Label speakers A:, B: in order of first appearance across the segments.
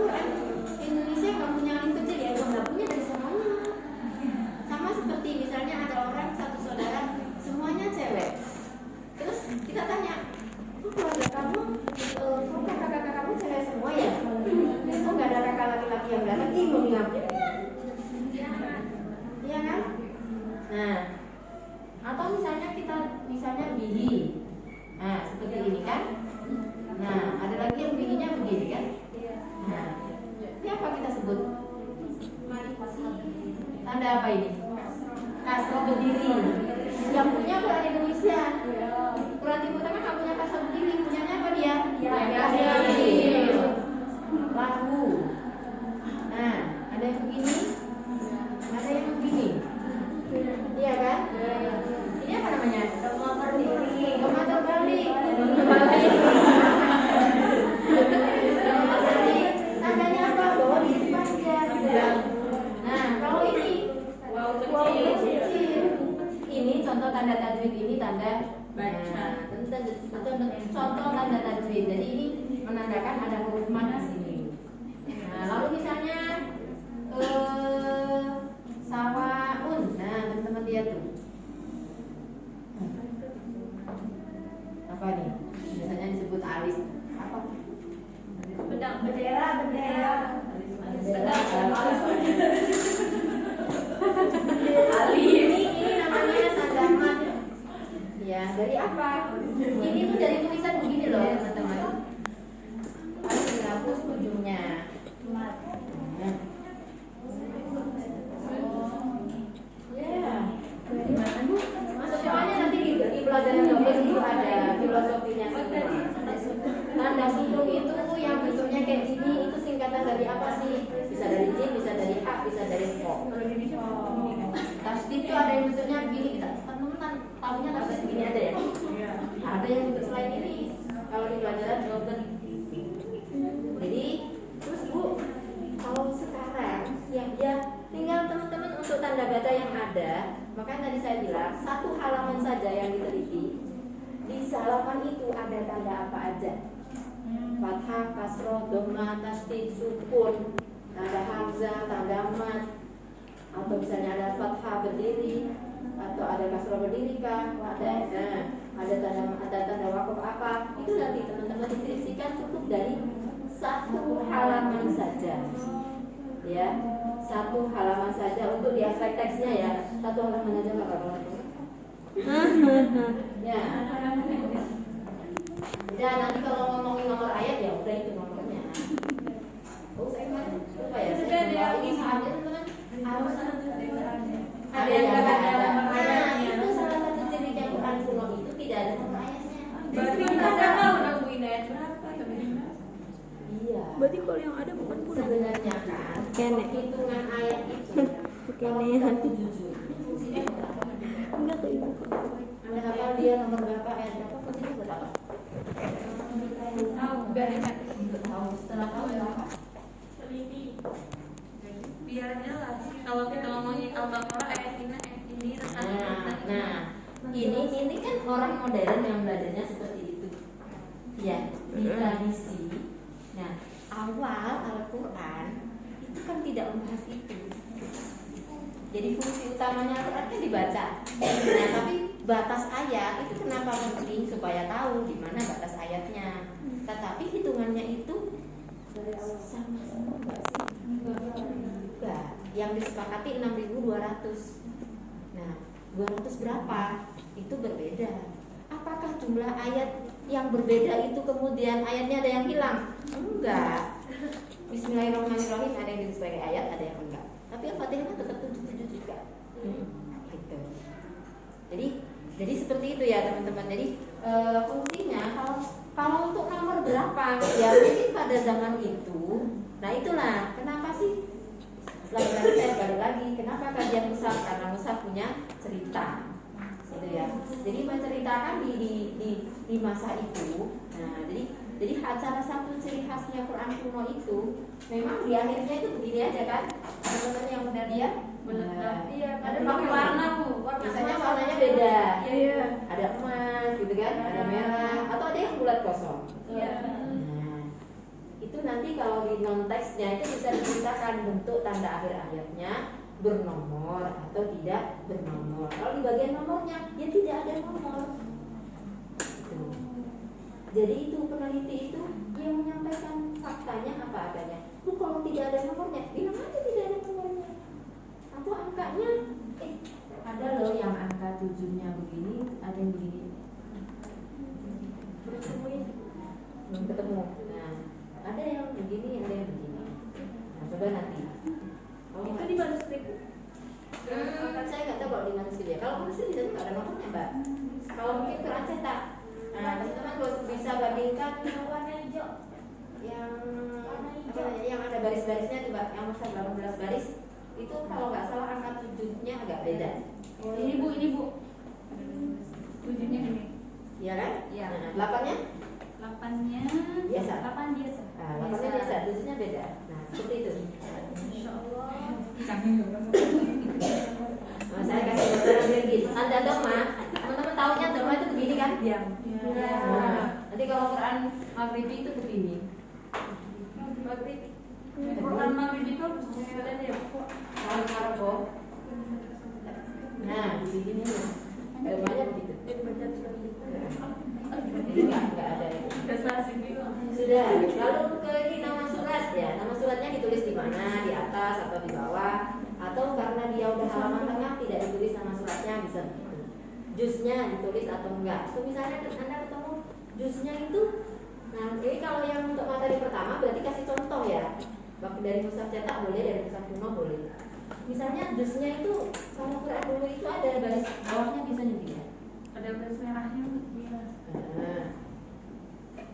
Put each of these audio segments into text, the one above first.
A: Quran Indonesia nggak punya alim kecil ya, nggak punya dari semuanya. Sama seperti misalnya ada orang satu saudara semuanya cewek, terus kita tanya, keluarga kamu, kakak-kakak kamu cewek semua ya? Kok nggak ada kakak laki-laki yang datang? Mau ngapain? Iya kan? Nah, atau misalnya bihi, nah seperti ini kan? Nah, ada lagi yang bihinya begini kan? Nah, ini apa kita sebut? Tanda apa ini? Kasroh berdiri. Yang punya Quran Indonesia, Quran Timur Tengah nggak punya kasroh berdiri, punyanya apa dia? Lahu. Nah, ada yang begini, ada yang begini, iya kan? Ini apa namanya? Koma terbalik. Tandanya apa? Bahwa diri panjang. Nah, kalau ini wow kecil. Ini contoh tanda tajwid, ini tanda baca. Contoh tanda tajwid. Jadi ini menandakan ada huruf mad di sini. Nah, lalu misalnya sawaun. Nah, teman-teman lihat tuh. Apa nih? Biasanya disebut alis. Apa? Bendera. Ini namanya tanda mat. Ya, dari apa? Ini tuh dari tulisan begini loh, teman-teman. Harus dihapus ujungnya. Soalnya nanti di pelajaran dobles itu ada filosofinya semua. Tanda sundung itu yang bentuknya kayak gini, itu singkatan dari apa sih? Bisa dari jim, bisa dari hak, bisa dari kok. Tasdid itu ada yang bentuknya begini, kita teman-teman tahunya tasdid begini ada ya? Ada yang bentuk selain ini kalau di pelajaran dobles. Jadi terus Bu, kalau sekarang ya tinggal teman-teman untuk tanda baca yang ada. Makanya tadi saya bilang satu halaman saja yang diteliti. Di halaman itu ada tanda apa aja? Fathah, kasroh, dhamma, tasdid, sukun, tanda hamzah, tanda mat, atau misalnya ada fathah berdiri, atau ada kasroh berdiri kah? Ada tanda wakaf apa? Itu nanti teman-teman deskripsikan cukup dari satu halaman saja. Ya, satu halaman saja untuk di aspek teksnya ya. Satu halaman aja nggak apa-apa. Ya. Ya, nanti kalau ngomongin nomor ayat ya udah itu nomornya. Oh, saya kan lupa ya. Ini saatnya teman-teman harus ada yang nggak ada nomor ayatnya. Itu salah satu ciri Quran kuno itu tidak ada nomor ayatnya.
B: Berarti kita nggak tahu dong ayat berapa.
A: Iya.
C: Berarti kalau yang ada bukan Quran.
A: Sebenarnya kan hitungan ayat itu
C: kekenehan. Enggak ke ibu.
A: Anda hafal dia nomor berapa ayat berapa posisi berapa?
B: Tahu biar ingat.
A: Tahu setelah tahu berapa?
B: Teliti. Biar jelas. Kalau kita ngomongin Al-Baqarah ayat ini terus
A: ini kan orang modern yang belajarnya seperti itu. Ya, di tradisi. Nah, awal Al-Quran itu kan tidak membahas itu. Jadi fungsi utamanya Al-Quran kan dibaca. Nah, tapi batas ayat itu kenapa penting supaya tahu di mana batas ayatnya. Tetapi hitungannya itu sama enggak sih? Enggak. Yang disepakati 6.200. Nah, 200 berapa? Itu berbeda. Apakah jumlah ayat yang berbeda itu kemudian ayatnya ada yang hilang? Enggak. Bismillahirrahmanirrahim ada yang sebagai ayat, ada yang enggak. Tapi Al-Fatihah tetap 77 juga. Gitu. Jadi seperti itu ya teman-teman. Jadi fungsinya kalau untuk nomor berapa ya mungkin pada zaman itu. Nah itulah kenapa sih lagi saya balik lagi kenapa kajian mushaf, karena mushaf punya cerita. Gitu ya. Jadi menceritakan di masa itu. Nah, jadi salah satu ciri khasnya Quran kuno itu memang di akhirnya itu begini aja kan. Teman-teman yang benar dia
B: iya,
A: ada
B: pakai warna Bu.
A: Biasanya warnanya beda.
B: Iya.
A: Ada emas gitu kan, ada merah atau ada yang bulat kosong.
B: Iya.
A: Nah, itu nanti kalau di non teksnya itu bisa diceritakan bentuk tanda akhir ayatnya bernomor atau tidak bernomor. Kalau di bagian nomornya dia tidak ada nomor. Gitu. Jadi itu peneliti itu yang menyampaikan faktanya apa adanya. Kalau tidak ada nomornya, bilang aja tidak ada nomornya. Atau angkanya, ada loh yang angka 7-nya begini, ada yang begini. Belum ketemu. Nah, ada yang begini, ada yang begini. Nah, coba nanti.
B: Itu di manuskrip.
A: Saya nggak tahu kalau di manuskrip ya. Kalau manuskrip biasanya nggak ada nomornya, Mbak. Kalau mungkin Quran cetak. Nah, teman-teman bisa bandingkan
B: Yang warna hijau.
A: yang apa namanya, yang ada baris-barisnya tuh, Mbak. Yang masa 18 baris itu kalau nggak salah angka 7-nya agak beda.
B: Ini Bu. Tujuhnya ini.
A: Iya kan?
B: Iya.
A: Nah, 8-nya?
B: 8-nya
A: Biasa.
B: 8 biasa.
A: Nah, 8-nya biasa, 7-nya beda. Nah, seperti itu.
B: Insya Allah.
A: Nah, saya kasih gambaran begini. Tanda dogma, teman-teman tahunya dogma itu begini kan?
B: Iya.
A: Nah, nanti kalau Quran Maghribi itu begini.
B: Maghrib. Quran Maghrib itu ada ya.
A: Kalau Maroko. Nah, di sini nih. Dogmanya begitu. Jadi nggak ada itu. Sudah. Lalu ke ini nama surat ya. Nama suratnya ditulis di mana? Di atas atau di bawah? Atau karena dia udah halaman tengah tidak ditulis nama suratnya, bisa begitu. Jusnya ditulis atau enggak? Itu misalnya Anda ketemu jusnya itu. Nah, jadi kalau yang untuk materi pertama berarti kasih contoh ya. Dari mushaf cetak boleh, dari mushaf kuno boleh. Misalnya jusnya itu kalau Quran dulu itu ada baris bawahnya bisa nih ya.
B: Ada garis merahnya.
A: Nah.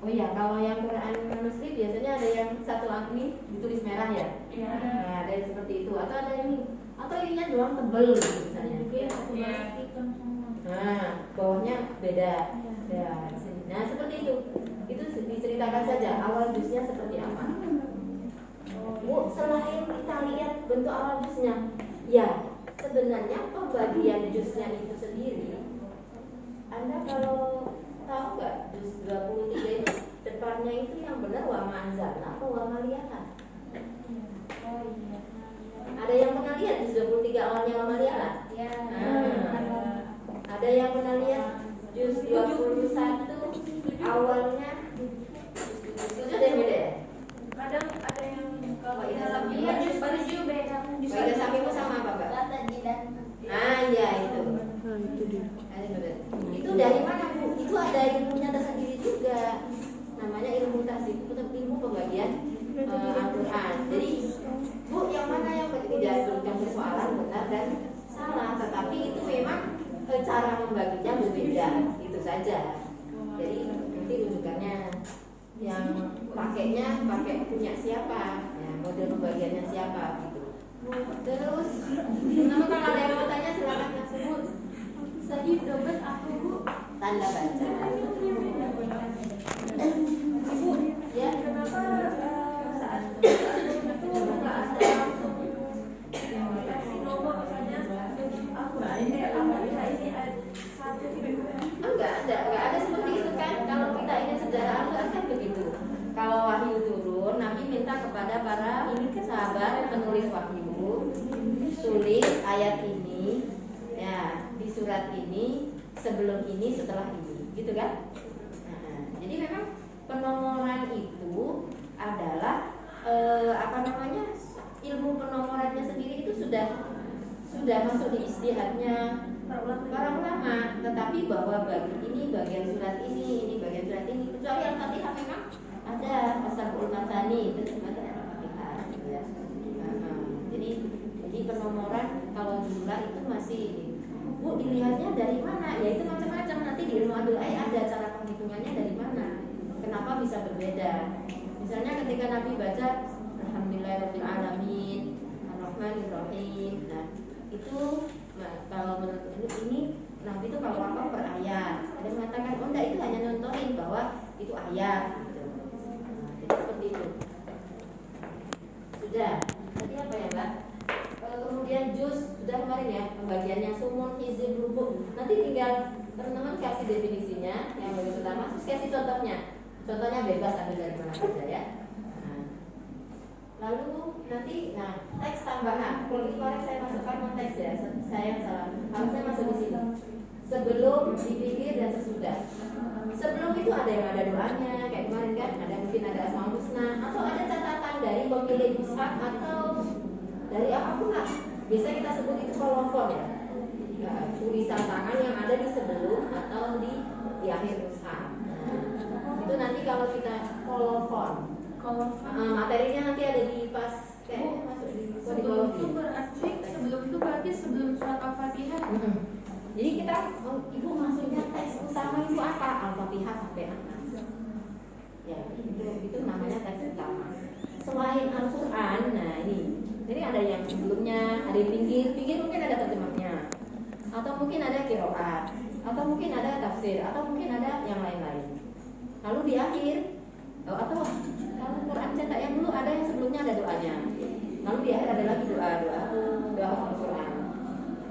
A: Oh iya, kalau yang Quran manuskrip biasanya ada yang satu ini ditulis merah ya.
B: Iya.
A: Nah, ada yang seperti itu. Atau ada ini, atau ininya doang tebel gitu misalnya.
B: Iya.
A: Nah, bawahnya beda. Ya, nah seperti itu. Itu diceritakan saja awal jusnya seperti apa. Bu, selain kita lihat bentuk awal jusnya, ya sebenarnya pembagian jusnya itu sendiri. Anda kalau tahu nggak juz 23 itu depannya itu yang benar wa ma'anzalna atau wa ma'liyahan?
B: Oh iya.
A: Ada yang pernah lihat juz 23 awalnya wa ma'liyahan?
B: Ya.
A: Ada yang pernah lihat juz 21 awalnya? Itu ada yang beda ya?
B: Kadang ada yang kalau
A: Iya,
B: dalam
A: iya,
B: iya
A: juz
B: baju beda.
A: Baca sampingmu sama apa, Mbak?
B: Kata jidat.
A: Ah iya itu.
C: Nah, itu dia.
A: Itu dari mana, Bu? Itu ada ilmunya tersendiri juga. Namanya ilmu tasik, itu ilmu pembagian Al-Quran. Jadi, Bu, yang mana yang tidak yang persoalan benar dan salah, tetapi itu memang cara membaginya berbeda, itu saja. Jadi nanti rujukannya yang pakainya pakai punya siapa, ya, model pembagiannya siapa gitu. Terus, nama kalau ada yang mau tanya silakan langsung.
B: Tadi dompet aku Bu.
A: Tanda baca.
B: Bu,
A: Ya,
B: kenapa saat itu nggak ada langsung dikasih nomor misalnya aku ini ada satu gitu.
A: enggak ada seperti itu kan. Kalau kita ingin sejarah Al-Quran kan begitu. Kalau wahyu turun, Nabi minta kepada para sahabat penulis wahyu, tulis ayat ini, ya di surat ini, sebelum ini, setelah ini, gitu kan? Nah, jadi memang penomoran itu adalah ilmu penomorannya sendiri itu sudah masuk di istihadnya para ulama, tetapi bahwa ini bagian surat ini bagian surat ini, kecuali Al-Fatihah memang ada asal matani itu matani Al-Fatihah gitu ya. Jadi penomoran kalau jumlah itu masih Bu, dilihatnya dari mana? Ya itu macam-macam, nanti di ilmu adul ada cara penghitungannya dari mana. Kenapa bisa berbeda? Misalnya ketika Nabi baca Alhamdulillahirabbil alamin, Ar-Rahmanir-Rahim. Nah, itu kalau menurut ini Nabi itu kalau apa per ayat. Ada yang mengatakan, oh enggak, itu hanya nontonin bahwa itu ayat gitu. Nah, jadi seperti itu. Sudah. Tadi apa ya, Mbak? Kemudian juz sudah kemarin ya pembagiannya sumun, hizib, rubuk. Nanti tinggal teman-teman kasih definisinya yang bagian pertama, terus kasih contohnya. Contohnya bebas ambil dari mana saja ya. Nah, Lalu nanti, teks tambahan. Kalau kemarin saya masukkan konteks ya, saya yang salah. Harusnya masuk di sini. Sebelum, dipikir, dan sesudah. Sebelum itu ada yang ada doanya, kayak kemarin kan, ada mungkin ada asmaul husna, atau ada catatan dari pemilik mushaf atau dari apapun lah. Biasa kita sebut itu kolofon ya. Tulisan tangan yang ada di sebelum atau di akhir mushaf. Itu nanti kalau kita kolofon. Materinya nanti ada di pas kayak masuk di
B: Sebelum itu berarti sebelum surat Al-Fatihah.
A: Jadi kita, ibu maksudnya teks utama itu apa? Al-Fatihah sampai Anas. Ya, itu namanya teks utama. Selain Al-Quran, nah ini ada yang sebelumnya, ada yang pinggir mungkin ada terjemahnya, atau mungkin ada qiraat, atau mungkin ada tafsir, atau mungkin ada yang lain-lain. Lalu di akhir, atau kalau Quran cetak yang dulu ada yang sebelumnya ada doanya. Lalu di akhir ada lagi doa Al-Quran.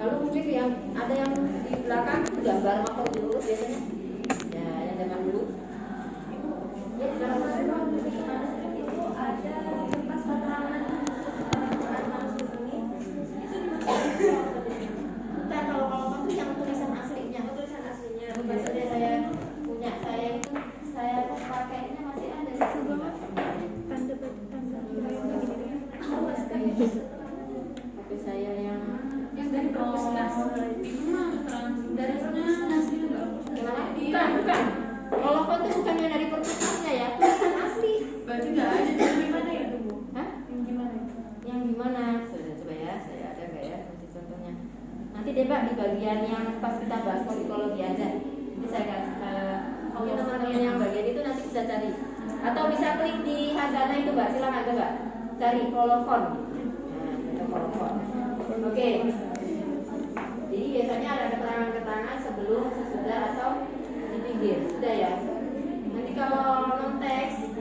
A: Lalu mungkin yang ada yang di belakang itu gambar makhluk dulu biasanya. Ya, yang zaman dulu. Ya, sekarang itu ada kertas keterangan Al-Quran langsung ini. Bukan, kalau itu yang tulisan aslinya. Maksudnya saya punya, saya pakainya masih ada di sini. Tapi saya yang
B: Dari perpustakaan dari
A: mana? Bukan. Kolofon itu bukannya dari perpustakaannya ya, tulisan asli.
B: berarti nggak ada dari gimana ya Bu?
A: Hah?
B: Yang gimana?
A: Yang gimana? Sudah coba ya, saya ada nggak ya kasih contohnya. Nanti deh Pak di bagian yang pas kita bahas psikologi aja. Ini saya kasih mungkin teman-teman yang bagian itu nanti bisa cari. Atau bisa klik di Hazana itu Mbak, silakan coba cari kolofon. Nah, ada kolofon. Oke. Jadi biasanya ada keterangan-keterangan sebelum, sesudah, atau di pinggir. Sudah ya. Nanti kalau non teks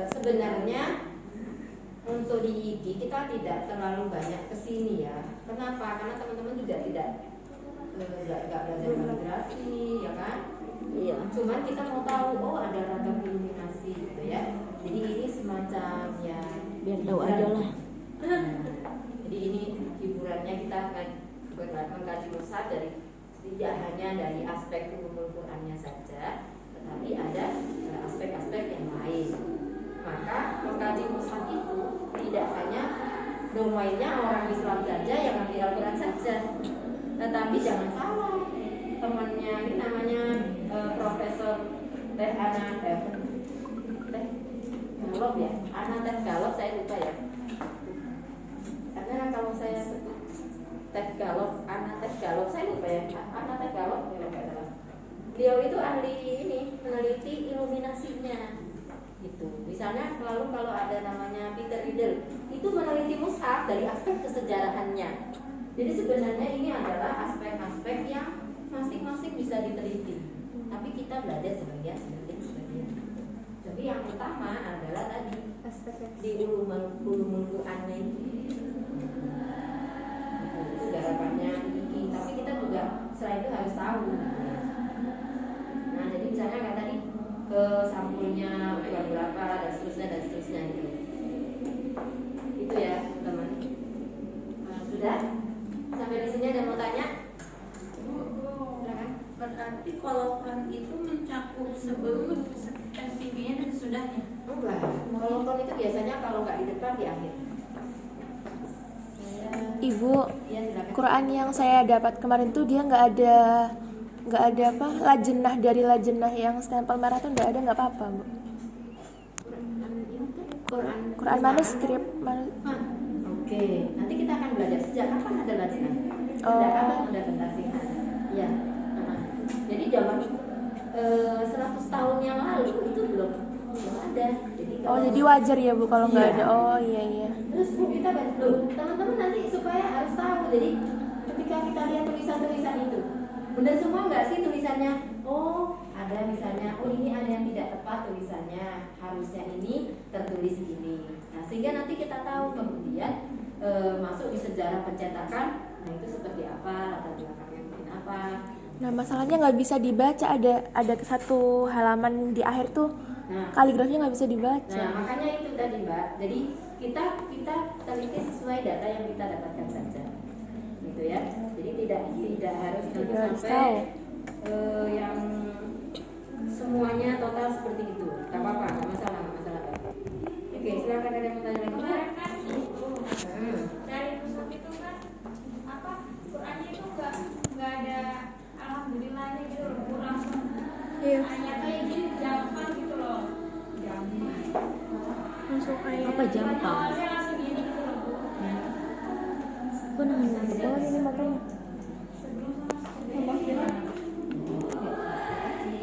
A: sebenarnya untuk di IG kita tidak terlalu banyak kesini ya. Kenapa? Karena teman-teman juga tidak belajar kaligrafi, ya kan?
C: Iya.
A: Cuman kita mau tahu, ada ragam iluminasi gitu ya. Jadi ini semacam ya
C: Biar tahu aja lah.
A: Jadi ini hiburannya kita akan mengkaji mushaf dari tidak hanya dari aspek ulumul Qur'annya saja, tetapi ada aspek-aspek yang lain. Maka mengkaji mushaf itu tidak hanya domainnya orang Islam saja yang ngerti Al-Quran saja, tetapi jangan salah, temannya ini namanya Profesor Teh Ana Teh Galop ya, Ana Teh Galop, saya lupa ya. Karena kalau saya sebut Teh Galop, Ana Teh Galop, saya lupa ya. Ana Teh Galop, ya nggak salah. Beliau itu ahli ini, meneliti iluminasinya. Gitu. Misalnya lalu kalau ada namanya Peter Riddle, itu meneliti mushaf dari aspek kesejarahannya. Jadi sebenarnya ini adalah aspek-aspek yang masing-masing bisa diteliti. Tapi kita belajar sebagian. Tapi yang utama adalah tadi di ulumul Qur'an ini. Segarapannya ini, tapi kita juga selain itu harus tahu. Nah, jadi misalnya kayak tadi sampulnya ukuran berapa dan seterusnya gitu. Itu ya teman. Sudah sampai di sini ada mau tanya?
B: Berarti kolofon itu mencakup sebelum SPV-nya dan sesudahnya.
A: Enggak. Kolofon itu biasanya kalau nggak di depan di akhir.
C: Ibu,
A: Ya, silakan.
C: Quran yang saya dapat kemarin tuh dia nggak ada apa lajenah dari lajenah yang stempel merah tuh nggak apa-apa Bu. Quran manuskrip
A: Oke, nanti kita akan belajar sejak kapan ada lajnah.
C: Oh.
A: Sejak kapan udah pentasi? Ya. Jadi zaman 100 tahun yang lalu itu belum ada.
C: Jadi wajar ya Bu kalau nggak
A: Iya.
C: ada. Oh iya.
A: Terus Bu, kita bantu teman-teman nanti supaya harus tahu. Jadi ketika kita lihat tulisan-tulisan itu, benar semua nggak sih tulisannya? Oh, ada misalnya, ini ada yang tidak tepat tulisannya, harusnya ini tertulis ini. Nah, sehingga nanti kita tahu kemudian masuk di sejarah pencetakan, nah itu seperti apa, latar belakangnya mungkin apa.
C: Nah masalahnya nggak bisa dibaca, ada satu halaman di akhir tuh
A: Nah,
C: kaligrafinya nggak bisa dibaca.
A: Nah, makanya itu tadi Mbak. Jadi kita teliti sesuai data yang kita dapatkan saja, gitu ya. Jadi tidak harus
C: Tidak harus
A: sampai
C: tahu.
A: yang semuanya total seperti itu. Gak apa-apa, nggak masalah. Oke, silakan ada yang mau tanya lagi.
B: Kemarin kan itu dari pusat itu kan apa Qurannya itu nggak ada alhamdulillahnya gitu loh, langsung
C: Iya.
B: hanya kayak gini gampang gitu loh,
C: Masuk kayak
A: Apa jampang?
B: awalnya langsung gini gitu loh Bu.
C: apa namanya?